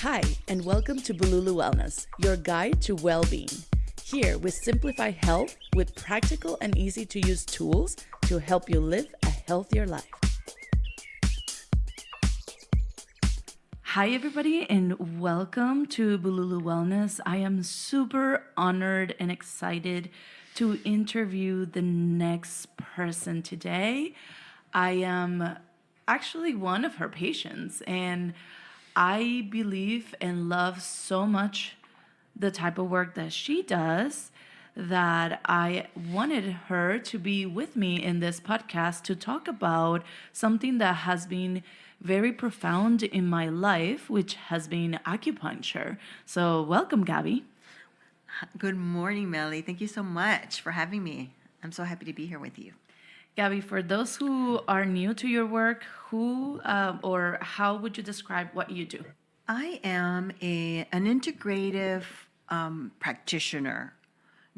Hi, and welcome to Bululu Wellness, your guide to well-being. Here, we simplify health with practical and easy-to-use tools to help you live a healthier life. Hi, everybody, and welcome to Bululu Wellness. I am super honored and excited to interview the next person today. I am actually one of her patients, and I believe and love so much the type of work that she does that I wanted her to be with me in this podcast to talk about something that has been very profound in my life, which has been acupuncture. So welcome, Gabby. Good morning, Meli. Thank you so much for having me. I'm so happy to be here with you. Gabby, for those who are new to your work, who or how would you describe what you do? I am an integrative practitioner,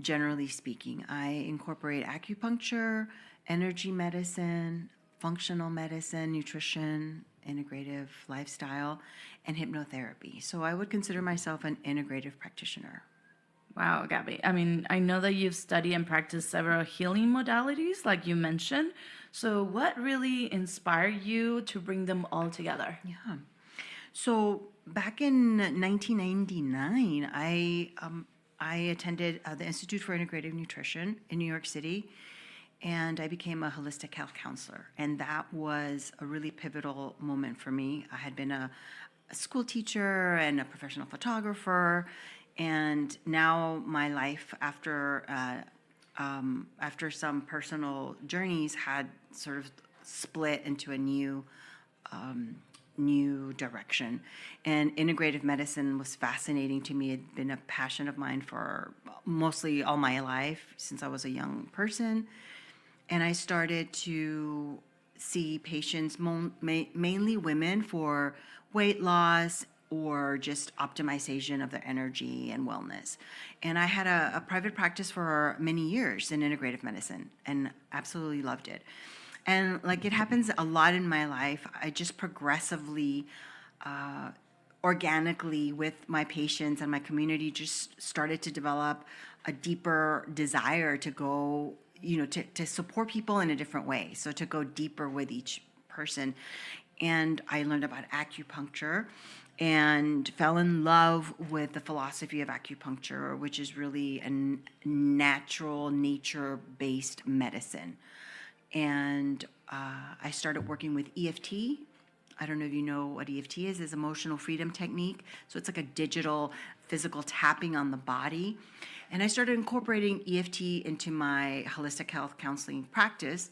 generally speaking. I incorporate acupuncture, energy medicine, functional medicine, nutrition, integrative lifestyle, and hypnotherapy. So I would consider myself an integrative practitioner. Wow, Gabby. I mean, I know that you've studied and practiced several healing modalities, like you mentioned. So, what really inspired you to bring them all together? Yeah. So back in 1999, I attended the Institute for Integrative Nutrition in New York City, and I became a holistic health counselor. And that was a really pivotal moment for me. I had been a school teacher and a professional photographer, and now my life after some personal journeys had sort of split into a new direction. And integrative medicine was fascinating to me. It had been a passion of mine for mostly all my life since I was a young person. And I started to see patients, mainly women, for weight loss or just optimization of their energy and wellness. And I had a private practice for many years in integrative medicine and absolutely loved it. And like it happens a lot in my life, I just progressively, organically with my patients and my community just started to develop a deeper desire to go, to support people in a different way. So to go deeper with each person. And I learned about acupuncture and fell in love with the philosophy of acupuncture, which is really a natural, nature-based medicine. And I started working with EFT. I don't know if you know what EFT is. It's emotional freedom technique. So it's like a digital, physical tapping on the body. And I started incorporating EFT into my holistic health counseling practice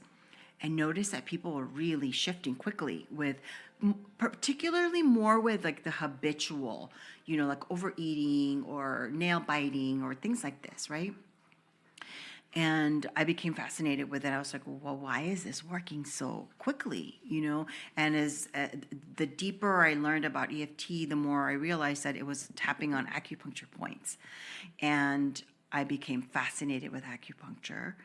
and noticed that people were really shifting quickly with, particularly more with like the habitual, like overeating or nail biting or things like this, right? And I became fascinated with it. I was like, well, why is this working so quickly, And as the deeper I learned about EFT, the more I realized that it was tapping on acupuncture points. And I became fascinated with acupuncture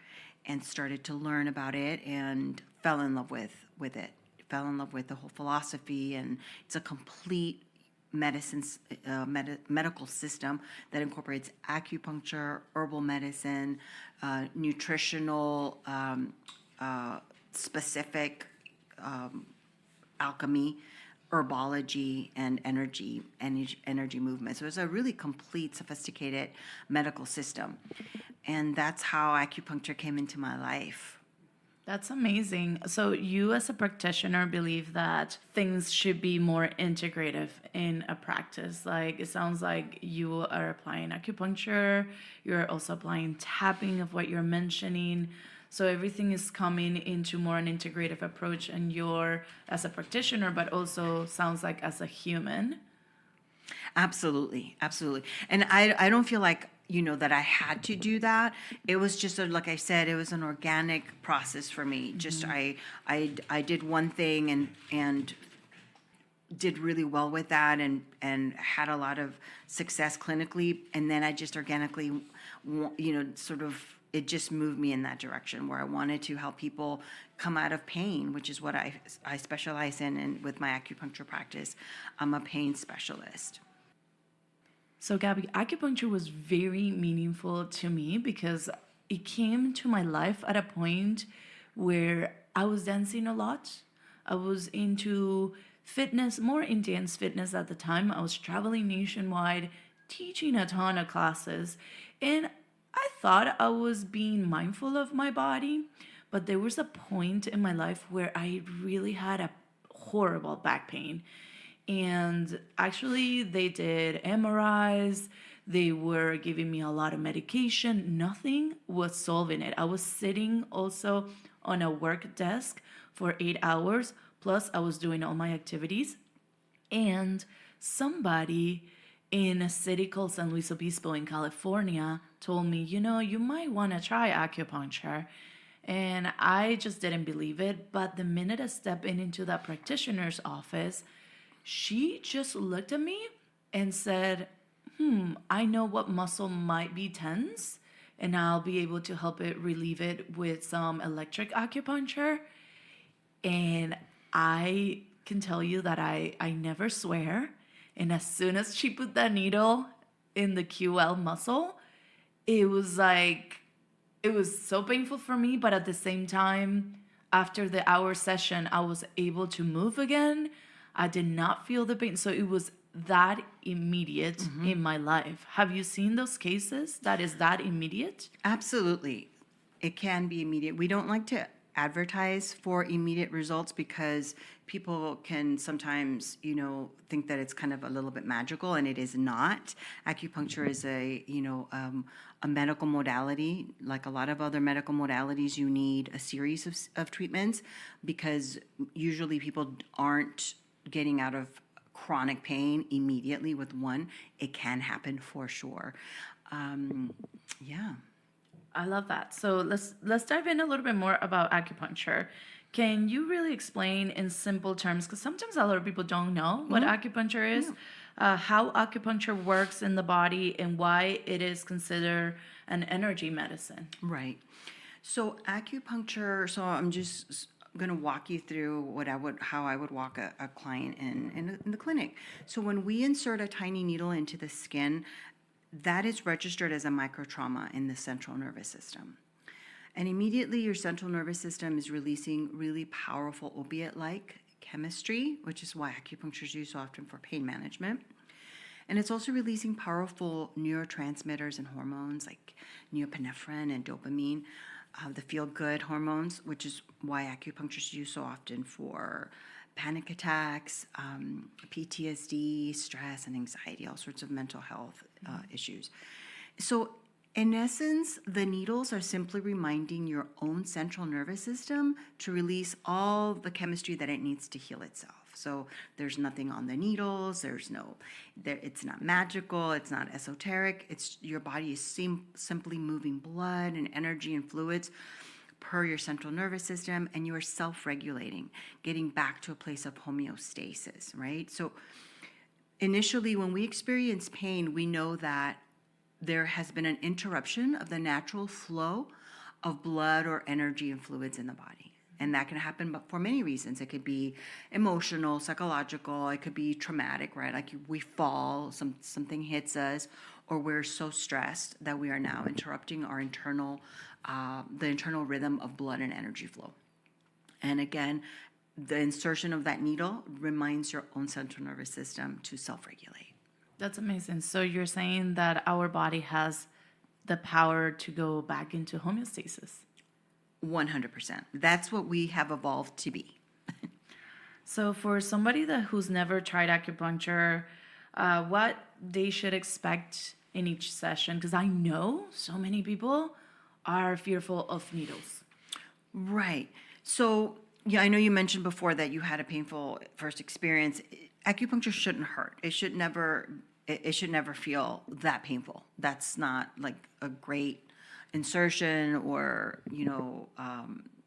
and started to learn about it and fell in love with it. Fell in love with the whole philosophy, and it's a complete medical system that incorporates acupuncture, herbal medicine, nutritional specific alchemy, herbology, and energy movement. So it's a really complete, sophisticated medical system. And that's how acupuncture came into my life. That's amazing. So you as a practitioner believe that things should be more integrative in a practice. Like it sounds like you are applying acupuncture, you're also applying tapping of what you're mentioning. So everything is coming into more an integrative approach, and you're as a practitioner, but also sounds like as a human. Absolutely. And I don't feel like that I had to do that. It was just like I said, it was an organic process for me. Mm-hmm. Just I did one thing and did really well with that and had a lot of success clinically, and then I just organically, sort of it just moved me in that direction where I wanted to help people come out of pain, which is what I specialize in with my acupuncture practice. I'm a pain specialist. So, Gabby, acupuncture was very meaningful to me because it came to my life at a point where I was dancing a lot. I was into fitness, more intense fitness at the time. I was traveling nationwide, teaching a ton of classes, and I thought I was being mindful of my body. But there was a point in my life where I really had a horrible back pain. And actually, they did MRIs. They were giving me a lot of medication. Nothing was solving it. I was sitting also on a work desk for 8 hours. Plus, I was doing all my activities. And somebody in a city called San Luis Obispo in California told me, you might want to try acupuncture. And I just didn't believe it. But the minute I stepped into that practitioner's office, she just looked at me and said, I know what muscle might be tense, and I'll be able to help it relieve it with some electric acupuncture. And I can tell you that I never swear. And as soon as she put that needle in the QL muscle, it was like, it was so painful for me. But at the same time, after the hour session, I was able to move again. I did not feel the pain. So it was that immediate in my life. Have you seen those cases that is that immediate? Absolutely. It can be immediate. We don't like to advertise for immediate results because people can sometimes, think that it's kind of a little bit magical, and it is not. Acupuncture is a medical modality. Like a lot of other medical modalities, you need a series of treatments because usually people aren't getting out of chronic pain immediately with one. It can happen for sure. Yeah. I love that. So let's dive in a little bit more about acupuncture. Can you really explain in simple terms, because sometimes a lot of people don't know what acupuncture is, how acupuncture works in the body and why it is considered an energy medicine? Right. So acupuncture, so I'm just going to walk you through how I would walk a client in the clinic. So when we insert a tiny needle into the skin, that is registered as a microtrauma in the central nervous system. And immediately your central nervous system is releasing really powerful opiate-like chemistry, which is why acupuncture is used so often for pain management. And it's also releasing powerful neurotransmitters and hormones like norepinephrine and dopamine, the feel-good hormones, which is why acupuncture is used so often for panic attacks, PTSD, stress and anxiety, all sorts of mental health issues. So in essence, the needles are simply reminding your own central nervous system to release all the chemistry that it needs to heal itself. So there's nothing on the needles. It's not magical. It's not esoteric. It's your body is simply moving blood and energy and fluids per your central nervous system, and you are self-regulating, getting back to a place of homeostasis, right? So initially, when we experience pain, we know that there has been an interruption of the natural flow of blood or energy and fluids in the body. And that can happen for many reasons. It could be emotional, psychological, it could be traumatic, right? Like we fall, something hits us, or we're so stressed that we are now interrupting our the internal rhythm of blood and energy flow. And again, the insertion of that needle reminds your own central nervous system to self-regulate. That's amazing. So you're saying that our body has the power to go back into homeostasis. 100%. That's what we have evolved to be. So for somebody who's never tried acupuncture, what they should expect in each session, because I know so many people are fearful of needles. Right. So, yeah, I know you mentioned before that you had a painful first experience. Acupuncture shouldn't hurt. It should never feel that painful. That's not like a great insertion or,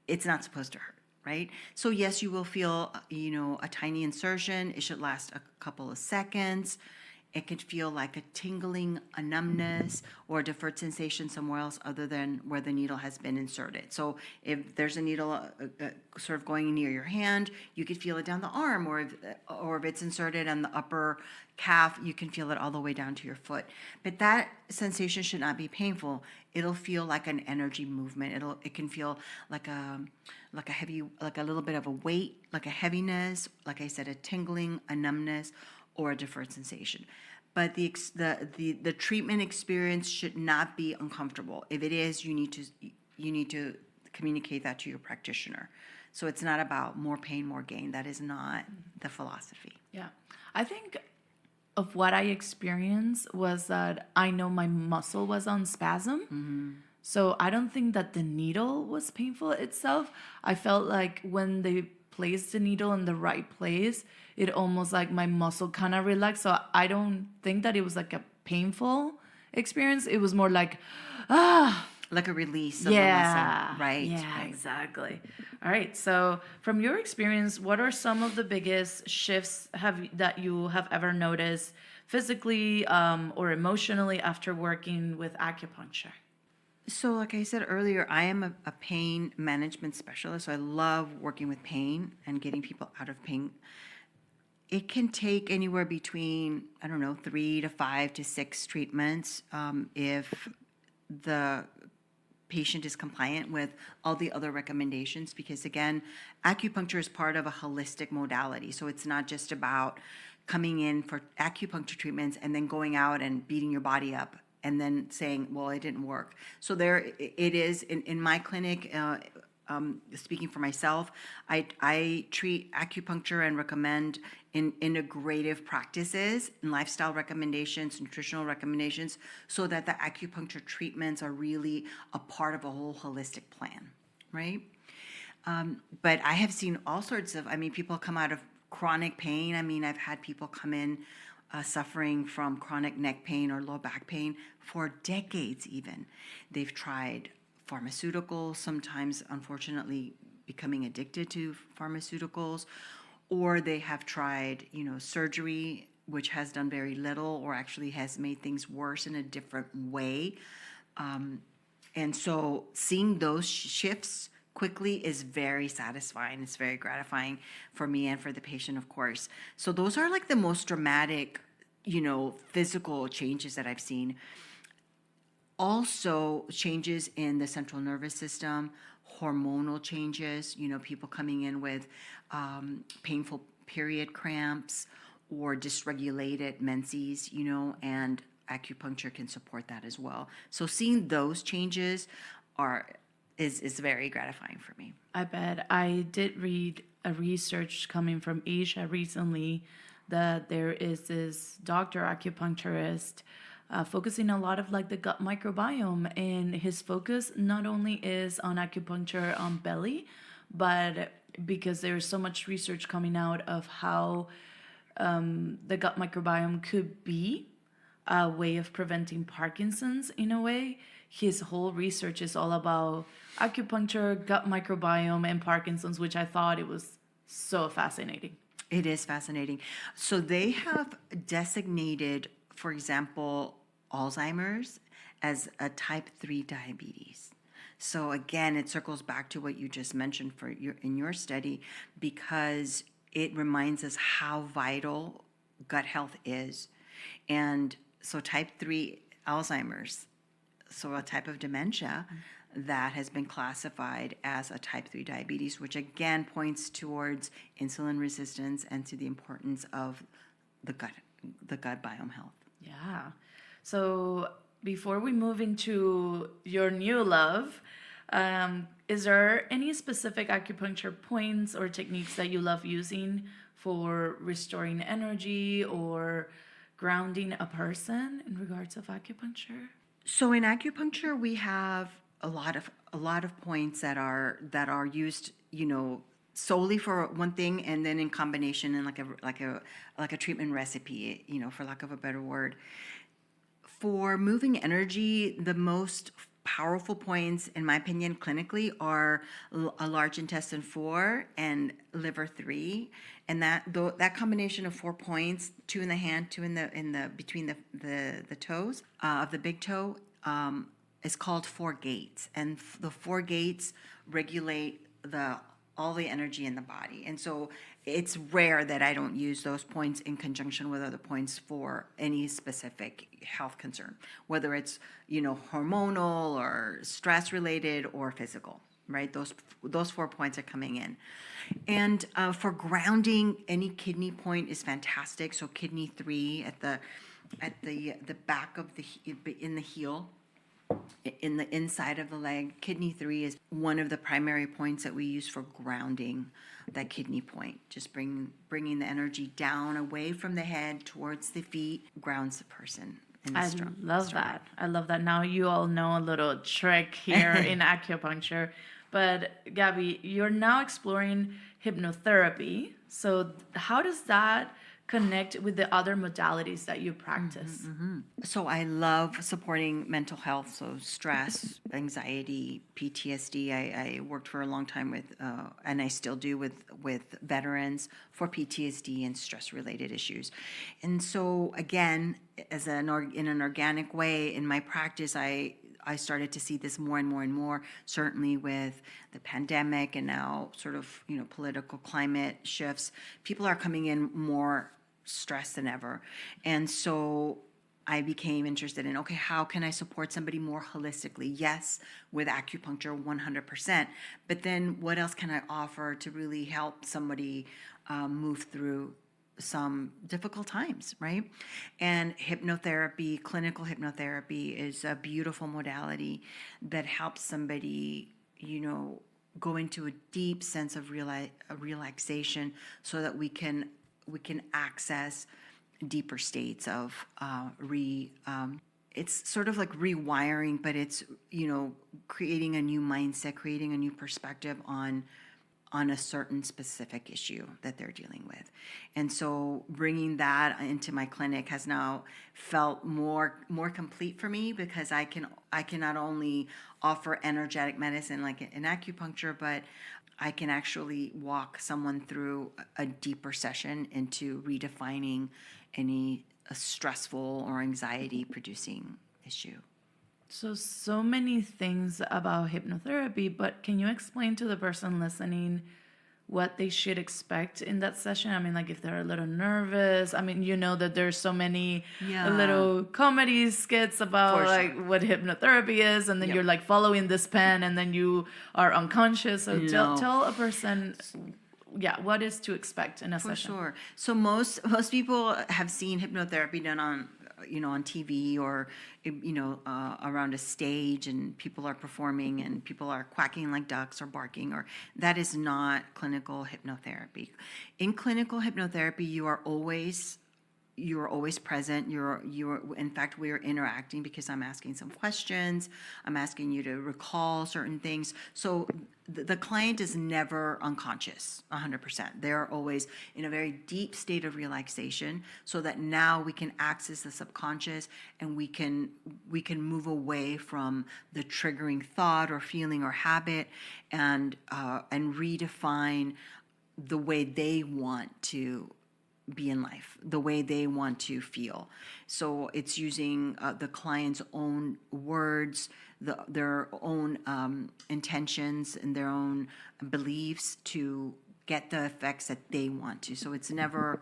it's not supposed to hurt, right? So yes, you will feel, a tiny insertion. It should last a couple of seconds. It could feel like a tingling, a numbness, or a deferred sensation somewhere else other than where the needle has been inserted. So if there's a needle sort of going near your hand, you could feel it down the arm, or if it's inserted on the upper calf, you can feel it all the way down to your foot. But that sensation should not be painful. It'll feel like an energy movement. It can feel like a heavy, like a little bit of a weight, like a heaviness, like I said, a tingling, a numbness, or a deferred sensation. But the treatment experience should not be uncomfortable. If it is, you need to communicate that to your practitioner. So it's not about more pain, more gain. That is not the philosophy. Yeah. I think of what I experienced was that I know my muscle was on spasm. So I don't think that the needle was painful itself. I felt like when they placed the needle in the right place, it almost like my muscle kind of relaxed. So I don't think that it was like a painful experience. It was more like, Like a release of the muscle. Right. Yeah, right. exactly. All right. So from your experience, what are some of the biggest shifts that you have ever noticed physically or emotionally after working with acupuncture? So, like I said earlier, I am a pain management specialist. So I love working with pain and getting people out of pain. It can take anywhere between, 3 to 5 to 6 treatments if the patient is compliant with all the other recommendations, because again, acupuncture is part of a holistic modality. So it's not just about coming in for acupuncture treatments and then going out and beating your body up and then saying, well, it didn't work. So there it is in my clinic. Speaking for myself, I treat acupuncture and recommend in integrative practices and lifestyle recommendations, nutritional recommendations, so that the acupuncture treatments are really a part of a whole holistic plan, right? But I have seen all sorts of, people come out of chronic pain. I've had people come in suffering from chronic neck pain or low back pain for decades even. They've tried pharmaceuticals, sometimes unfortunately becoming addicted to pharmaceuticals, or they have tried, surgery, which has done very little or actually has made things worse in a different way. And so seeing those shifts quickly is very satisfying. It's very gratifying for me and for the patient, of course. So those are like the most dramatic, physical changes that I've seen. Also, changes in the central nervous system, hormonal changes, people coming in with painful period cramps or dysregulated menses, and acupuncture can support that as well. So seeing those changes is very gratifying for me. I bet. I did read a research coming from Asia recently that there is this doctor acupuncturist focusing a lot of like the gut microbiome, and his focus not only is on acupuncture on belly, but because there's so much research coming out of how the gut microbiome could be a way of preventing Parkinson's in a way. His whole research is all about acupuncture, gut microbiome, and Parkinson's, which I thought it was so fascinating. It is fascinating. So they have designated, for example, Alzheimer's as a type 3 diabetes. So again, it circles back to what you just mentioned in your study, because it reminds us how vital gut health is. And so type 3 Alzheimer's, so a type of dementia that has been classified as a type 3 diabetes, which again points towards insulin resistance and to the importance of the gut biome health. Yeah. So before we move into your new love, is there any specific acupuncture points or techniques that you love using for restoring energy or grounding a person in regards of acupuncture? So in acupuncture, we have a lot of points that are used, solely for one thing, and then in combination in like a treatment recipe, for lack of a better word. For moving energy, the most powerful points, in my opinion, clinically, are a large intestine 4 and liver 3. And that combination of 4 points, 2 in the hand, 2 in the between the toes of the big toe, is called 4 gates. And the 4 gates regulate all the energy in the body. And so it's rare that I don't use those points in conjunction with other points for any specific health concern, whether it's, hormonal or stress related or physical, right? Those 4 points are coming in. And for grounding, any kidney point is fantastic. So kidney 3 at the back of in the heel, in the inside of the leg. Kidney 3 is one of the primary points that we use for grounding that kidney point. Just bringing the energy down away from the head towards the feet grounds the person. I love that. I love that. Now you all know a little trick here in acupuncture. But Gabby, you're now exploring hypnotherapy. So how does that connect with the other modalities that you practice? So I love supporting mental health, so stress, anxiety, PTSD. I worked for a long time with, and I still do with veterans for PTSD and stress-related issues. And so again, in an organic way, in my practice, I started to see this more and more and more, certainly with the pandemic and now sort of, political climate shifts. People are coming in more stressed than ever. And so I became interested in, okay, how can I support somebody more holistically? Yes, with acupuncture 100%, but then what else can I offer to really help somebody move through some difficult times, right? And hypnotherapy, clinical hypnotherapy, is a beautiful modality that helps somebody, go into a deep sense of relaxation so that we can access deeper states of it's sort of like rewiring, but it's, creating a new mindset, creating a new perspective on a certain specific issue that they're dealing with. And so bringing that into my clinic has now felt more complete for me, because I can not only offer energetic medicine like in acupuncture, but I can actually walk someone through a deeper session into redefining any stressful or anxiety producing issue. So many things about hypnotherapy, but can you explain to the person listening what they should expect in that session? I mean, like if they're a little nervous. I mean, that there's so many little comedy skits about what hypnotherapy is, and then you're like following this pen and then you are unconscious. So tell a person what is to expect in a session. For sure. So most people have seen hypnotherapy done on TV or, around a stage, and people are performing and people are quacking like ducks or barking, or that is not clinical hypnotherapy. In clinical hypnotherapy, you are always present. In fact, we are interacting because I'm asking some questions. I'm asking you to recall certain things. So the client is never unconscious 100%. They're always in a very deep state of relaxation, so that now we can access the subconscious and we can move away from the triggering thought or feeling or habit, and redefine the way they want to be in life, the way they want to feel. So it's using the client's own words, their own intentions and their own beliefs to get the effects that they want to. So it's never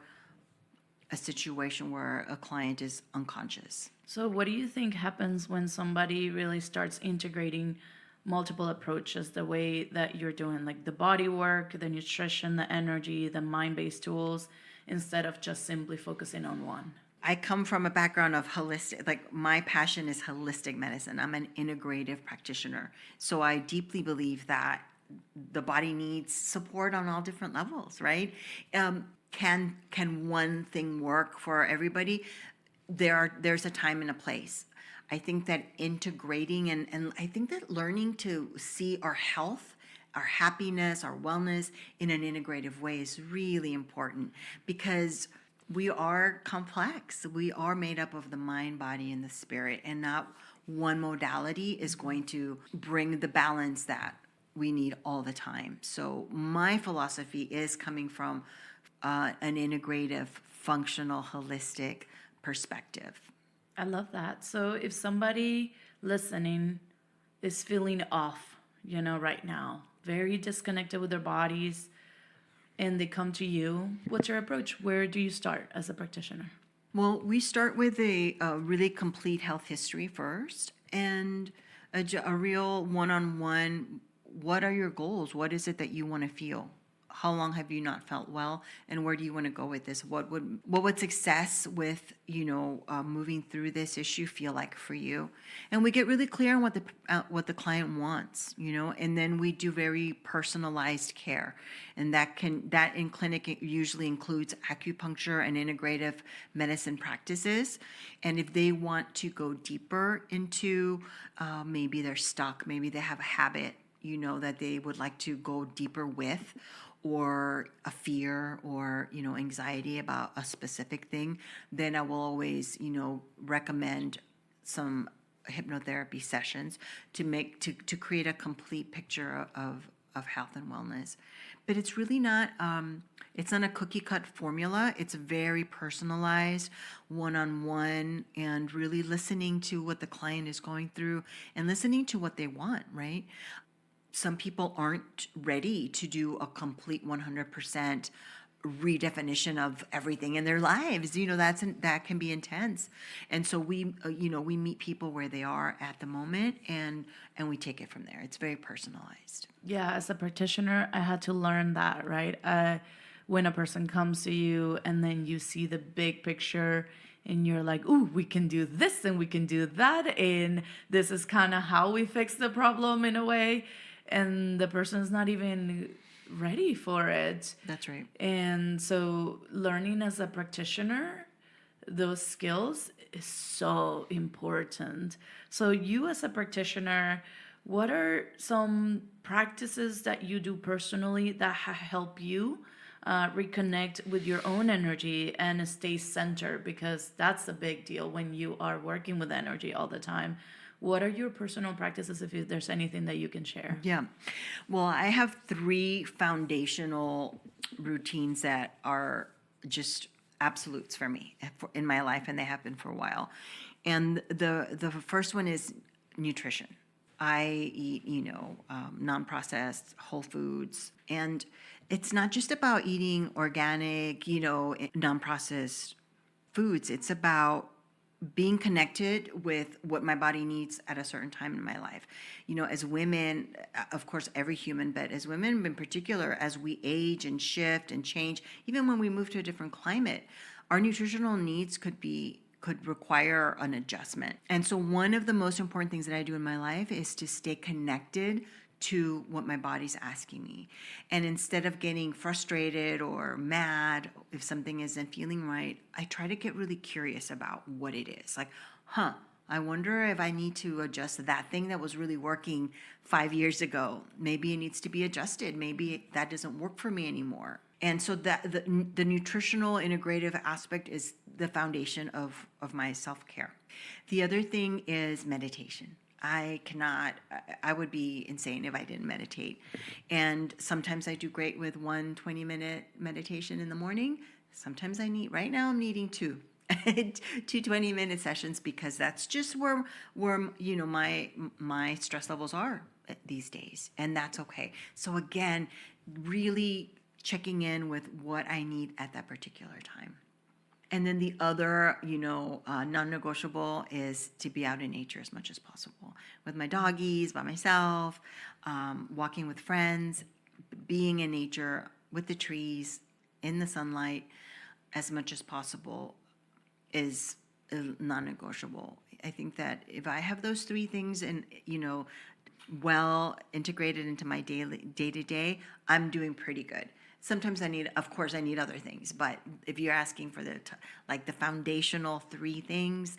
a situation where a client is unconscious. So what do you think happens when somebody really starts integrating multiple approaches the way that you're doing, like the body work, the nutrition, the energy, the mind-based tools, instead of just simply focusing on one? I come from a background of holistic, like my passion is holistic medicine. I'm an integrative practitioner. So I deeply believe that the body needs support on all different levels, right? Can one thing work for everybody? There's a time and a place. I think that integrating and I think that learning to see our health, our happiness, our wellness in an integrative way is really important, because we are complex. We are made up of the mind, body, and the spirit, and not one modality is going to bring the balance that we need all the time. So my philosophy is coming from an integrative, functional, holistic perspective. I love that. So if somebody listening is feeling off, right now, very disconnected with their bodies, and they come to you, what's your approach? Where do you start as a practitioner? Well, we start with a really complete health history first, and a real one-on-one. What are your goals? What is it that you want to feel? How long have you not felt well, and where do you want to go with this? What would success with moving through this issue feel like for you? And we get really clear on what the client wants, and then we do very personalized care, and that in clinic it usually includes acupuncture and integrative medicine practices. And if they want to go deeper into maybe they're stuck, maybe they have a habit that they would like to go deeper with, or a fear or anxiety about a specific thing, then I will always recommend some hypnotherapy sessions to create a complete picture of health and wellness. But it's really not it's not a cookie cut formula. It's very personalized, one-on-one, and really listening to what the client is going through and listening to what they want, right? Some people aren't ready to do a complete 100% redefinition of everything in their lives. That can be intense. And so we meet people where they are at the moment, and we take it from there. It's very personalized. Yeah, as a practitioner, I had to learn that, right? When a person comes to you and then you see the big picture and you're like, ooh, we can do this and we can do that, and this is kind of how we fix the problem in a way. And the person's not even ready for it. That's right. And so learning as a practitioner those skills is so important. So you as a practitioner, what are some practices that you do personally that help you reconnect with your own energy and stay centered? Because that's a big deal when you are working with energy all the time. What are your personal practices, if there's anything that you can share? Yeah. Well, I have 3 foundational routines that are just absolutes for me in my life, and they have been for a while. And the first one is nutrition. I eat, non-processed, whole foods. And it's not just about eating organic, non-processed foods. It's about being connected with what my body needs at a certain time in my life. As women, of course, every human, but as women in particular, as we age and shift and change, even when we move to a different climate, our nutritional needs could require an adjustment. And so one of the most important things that I do in my life is to stay connected to what my body's asking me. And instead of getting frustrated or mad if something isn't feeling right, I try to get really curious about what it is. Like, I wonder if I need to adjust that thing that was really working 5 years ago. Maybe it needs to be adjusted. Maybe that doesn't work for me anymore. And so that the nutritional integrative aspect is the foundation of my self-care. The other thing is meditation. I would be insane if I didn't meditate. And sometimes I do great with 1 20-minute meditation in the morning. Sometimes right now I'm needing 2 20-minute sessions, because that's just where my stress levels are these days. And that's okay. So again, really checking in with what I need at that particular time. And then the other, non-negotiable is to be out in nature as much as possible with my doggies, by myself, walking with friends, being in nature with the trees, in the sunlight as much as possible is non-negotiable. I think that if I have those 3 things and, well integrated into my day-to-day, I'm doing pretty good. Sometimes I need other things, but if you're asking for the foundational 3 things,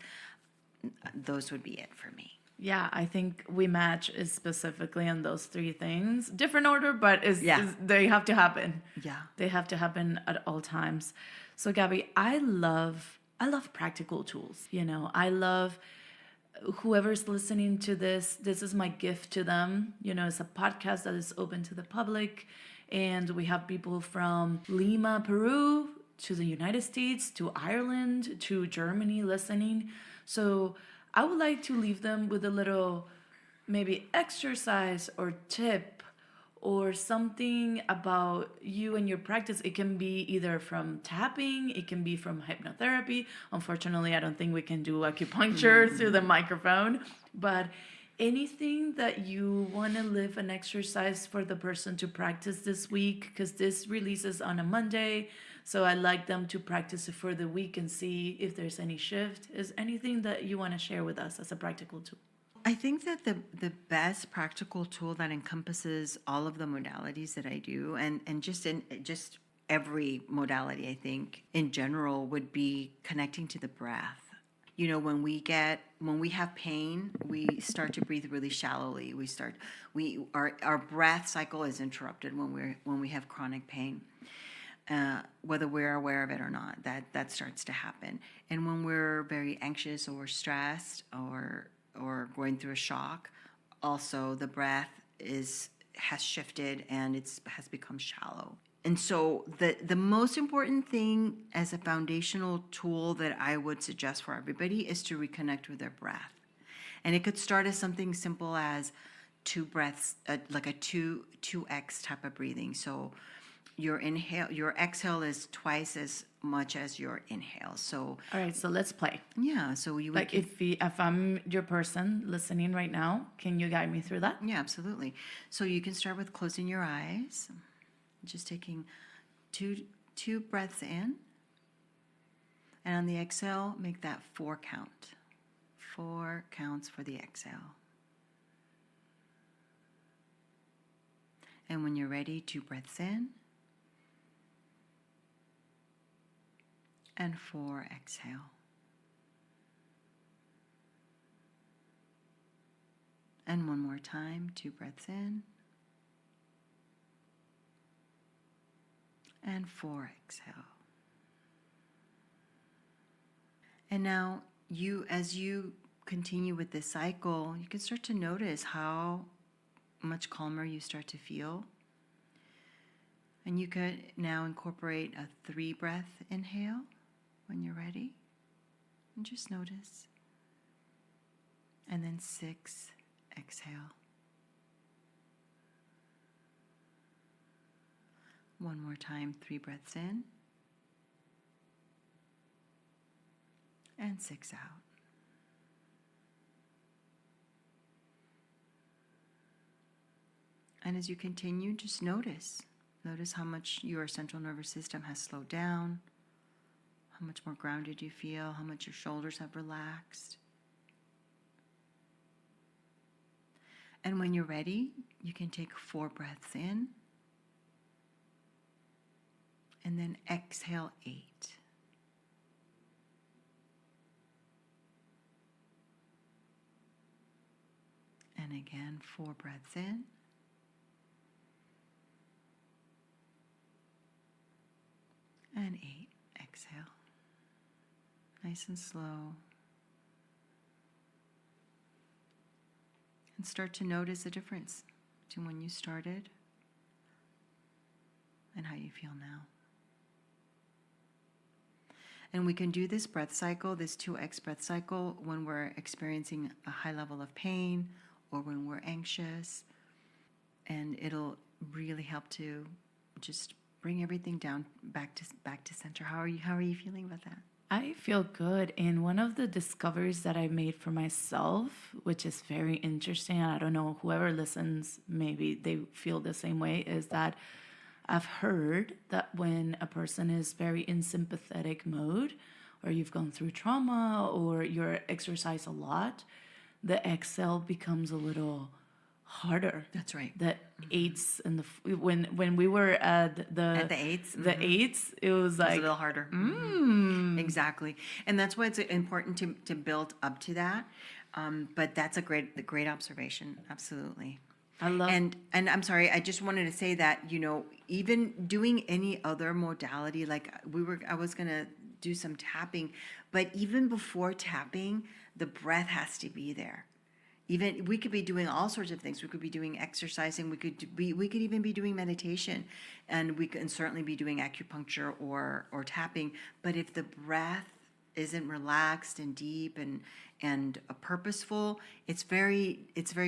those would be it for me. Yeah, I think we match is specifically on those 3 things. Different order, but they have to happen. Yeah. They have to happen at all times. So Gabby, I love practical tools. I love whoever's listening to this is my gift to them. It's a podcast that is open to the public. And we have people from Lima, Peru, to the United States, to Ireland, to Germany listening. So I would like to leave them with a little maybe exercise or tip or something about you and your practice. It can be either from tapping, it can be from hypnotherapy. Unfortunately, I don't think we can do acupuncture through the microphone, but anything that you want to leave an exercise for the person to practice this week, because this releases on a Monday. So I like them to practice it for the week and see if there's any shift. Is anything that you want to share with us as a practical tool? I think that the best practical tool that encompasses all of the modalities that I do, and just every modality, I think in general, would be connecting to the breath. You know, when we have pain, we start to breathe really shallowly. Our breath cycle is interrupted when we have chronic pain. Whether we're aware of it or not, that starts to happen. And when we're very anxious or stressed or going through a shock, also the breath has shifted and has become shallow. And so the most important thing as a foundational tool that I would suggest for everybody is to reconnect with their breath. And it could start as something simple as 2 breaths, like a 2x type of breathing. So your exhale is twice as much as your inhale. So All right, so let's play. yeah, so you would Like if I'm your person listening right now, can you guide me through that? yeah, absolutely. So you can start with closing your eyes, just taking two breaths in, and on the exhale, make that 4 count. 4 counts for the exhale. And when you're ready, 2 breaths in, and 4 exhale. And one more time, 2 breaths in, and 4 exhale. And now as you continue with this cycle, you can start to notice how much calmer you start to feel. And you could now incorporate a 3 breath inhale when you're ready. And just notice. And then 6 exhale. One more time, 3 breaths in. And 6 out. And as you continue, just notice. Notice how much your central nervous system has slowed down, how much more grounded you feel, how much your shoulders have relaxed. And when you're ready, you can take 4 breaths in, and then exhale 8. And again, 4 breaths in. And 8, exhale. Nice and slow. And start to notice the difference between when you started and how you feel now. And we can do this breath cycle, this 2x breath cycle, when we're experiencing a high level of pain or when we're anxious. And it'll really help to just bring everything down back to center. How are you feeling about that? I feel good. And one of the discoveries that I made for myself, which is very interesting, I don't know, whoever listens, maybe they feel the same way, is that I've heard that when a person is very in sympathetic mode, or you've gone through trauma, or you're exercise a lot, the exhale becomes a little harder. That's right. The eights and when we were at the eights, it was like a little harder. Exactly, and that's why it's important to build up to that. But that's a great observation. Absolutely. I love and I'm sorry, I just wanted to say that, even doing any other modality, like I was gonna do some tapping, but even before tapping, the breath has to be there. Even we could be doing all sorts of things. We could be doing exercising. We could even be doing meditation, and we can certainly be doing acupuncture or tapping. But if the breath isn't relaxed and deep and purposeful, it's very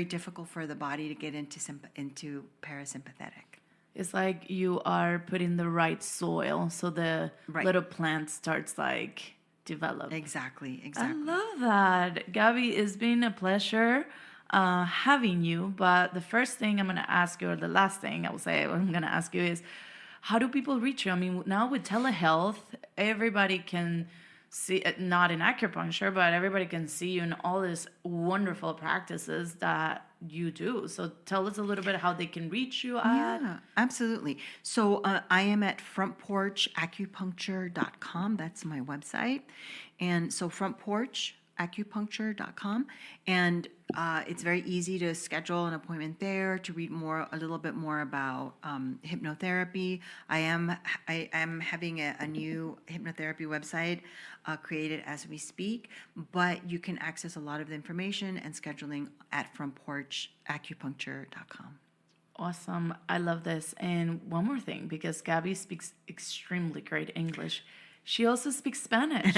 difficult for the body to get into parasympathetic. It's like you are putting the right soil, so the little plant starts like develop. Exactly. I love that. Gabby, it's been a pleasure having you. But the first thing I'm going to ask you, or the last thing I will say I'm going to ask you is, how do people reach you? I mean, now with telehealth, everybody can see, not in acupuncture, but everybody can see you in all these wonderful practices that you do. So tell us a little bit how they can reach you at. Yeah, absolutely. So I am at frontporchacupuncture.com. That's my website. And so frontporchacupuncture.com. And it's very easy to schedule an appointment there to read a little bit more about hypnotherapy. I am having a new hypnotherapy website created as we speak, but you can access a lot of the information and scheduling at frontporchacupuncture.com. Awesome. I love this. And one more thing, because Gabby speaks extremely great English. She also speaks Spanish.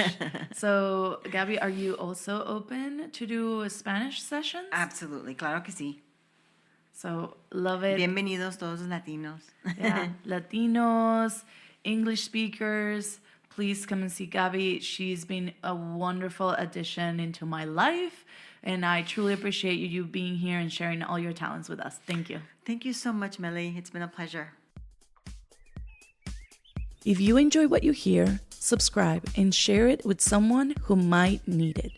So, Gabby, are you also open to do Spanish sessions? Absolutely. Claro que sí. So, love it. Bienvenidos todos los latinos. Yeah, Latinos, English speakers, please come and see Gabby. She's been a wonderful addition into my life, and I truly appreciate you being here and sharing all your talents with us. Thank you. Thank you so much, Meli. It's been a pleasure. If you enjoy what you hear, subscribe and share it with someone who might need it.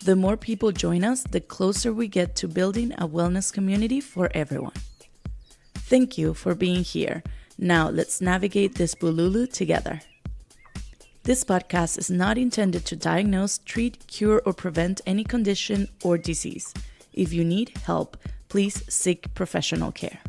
The more people join us, the closer we get to building a wellness community for everyone. Thank you for being here. Now let's navigate this bululu together. This podcast is not intended to diagnose, treat, cure, or prevent any condition or disease. If you need help, please seek professional care.